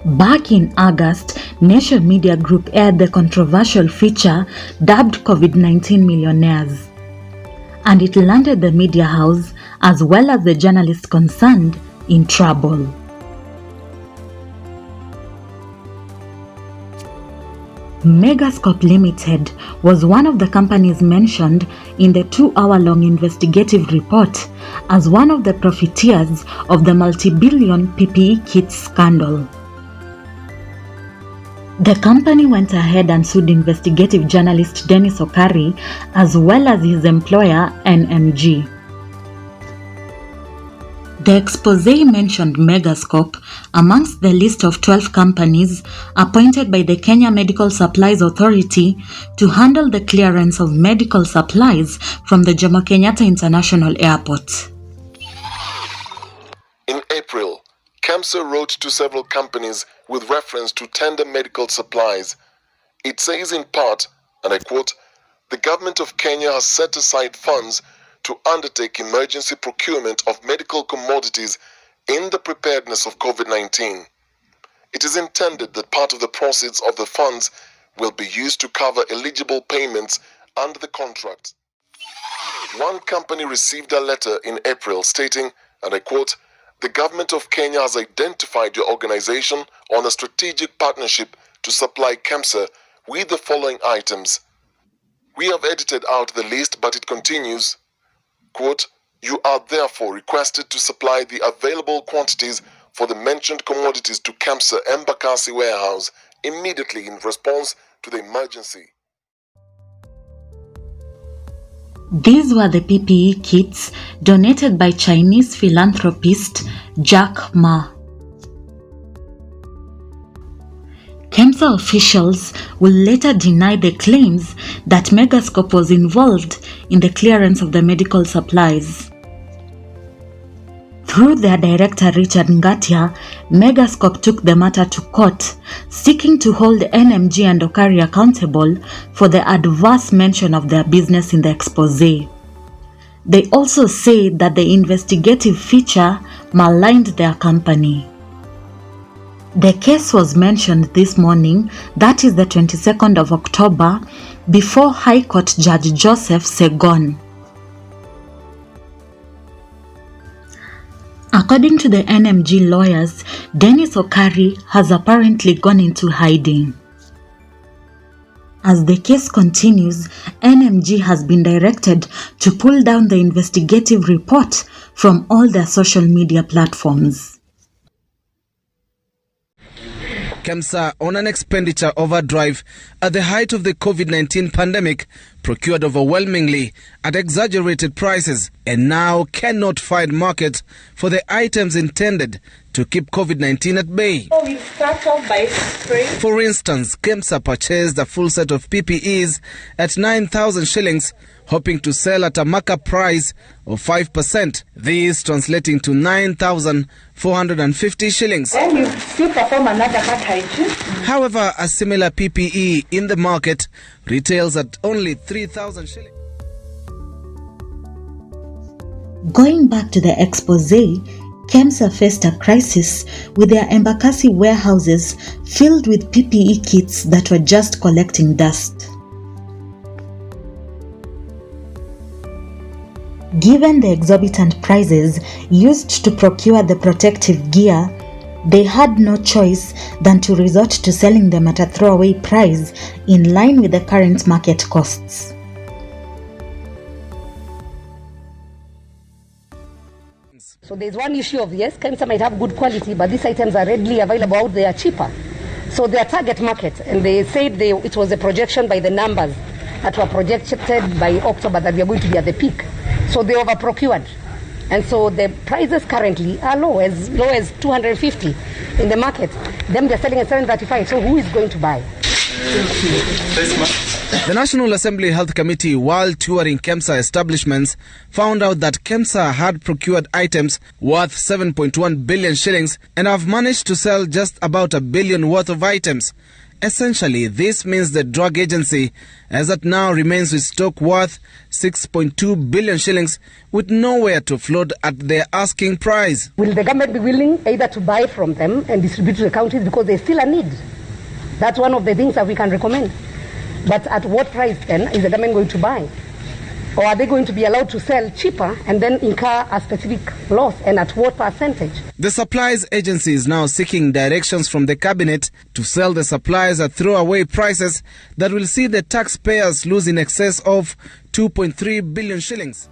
Back in August, Nation Media Group aired the controversial feature dubbed COVID-19 Millionaires, and it landed the media house as well as the journalists concerned in trouble. Mediascope Limited was one of the companies mentioned in the 2-hour-long investigative report as one of the profiteers of the multi-billion PPE kits scandal. The company went ahead and sued investigative journalist Dennis Okari as well as his employer NMG. The expose mentioned Mediascope amongst the list of 12 companies appointed by the Kenya Medical Supplies Authority to handle the clearance of medical supplies from the Jomo Kenyatta International Airport. In April, KEMSA wrote to several companies with reference to tender medical supplies. It says in part, and I quote, "The government of Kenya has set aside funds to undertake emergency procurement of medical commodities in the preparedness of COVID-19. It is intended that part of the proceeds of the funds will be used to cover eligible payments under the contract." One company received a letter in April stating, and I quote, "The government of Kenya has identified your organization on a strategic partnership to supply KEMSA with the following items. We have edited out the list, but it continues, quote, you are therefore requested to supply the available quantities for the mentioned commodities to KEMSA Embakasi warehouse immediately in response to the emergency." These were the PPE kits donated by Chinese philanthropist Jack Ma. KEMSA officials will later deny the claims that Mediascope was involved in the clearance of the medical supplies. Through their director Richard Ngatia, Mediascope took the matter to court, seeking to hold NMG and Okari accountable for the adverse mention of their business in the expose. They also said that the investigative feature maligned their company. The case was mentioned this morning, that is the 22nd of October, before High Court Judge Joseph Segon. According to the NMG lawyers, Dennis Okari has apparently gone into hiding. As the case continues, NMG has been directed to pull down the investigative report from all their social media platforms. KEMSA, on an expenditure overdrive at the height of the COVID-19 pandemic, procured overwhelmingly at exaggerated prices and now cannot find markets for the items intended to keep COVID-19 at bay. We start off by spraying. For instance, KEMSA purchased a full set of PPEs at 9,000 shillings, hoping to sell at a markup price of 5%, this translating to 9,450 shillings. Then you still perform another cut hygiene. However, a similar PPE in the market retails at only 3,000 shillings. Going back to the expose, KEMSA faced a crisis with their Embakasi warehouses filled with PPE kits that were just collecting dust. Given the exorbitant prices used to procure the protective gear, they had no choice than to resort to selling them at a throwaway price in line with the current market costs. So there's one issue of, yes, KEMSA might have good quality, but these items are readily available out there cheaper. So their target market, and they said it was a projection by the numbers that were projected by October that we are going to be at the peak. So they overprocured. And so the prices currently are low as 250 in the market. Them they're selling at 735. So who is going to buy? The National Assembly Health Committee, while touring KEMSA establishments, found out that KEMSA had procured items worth 7.1 billion shillings and have managed to sell just about $1 billion worth of items. Essentially, this means the drug agency, as at now, remains with stock worth 6.2 billion shillings with nowhere to float at their asking price. Will the government be willing either to buy from them and distribute to the counties because there's still a need? That's one of the things that we can recommend. But at what price then is the government going to buy? Or are they going to be allowed to sell cheaper and then incur a specific loss, and at what percentage? The supplies agency is now seeking directions from the cabinet to sell the supplies at throwaway prices that will see the taxpayers lose in excess of 2.3 billion shillings.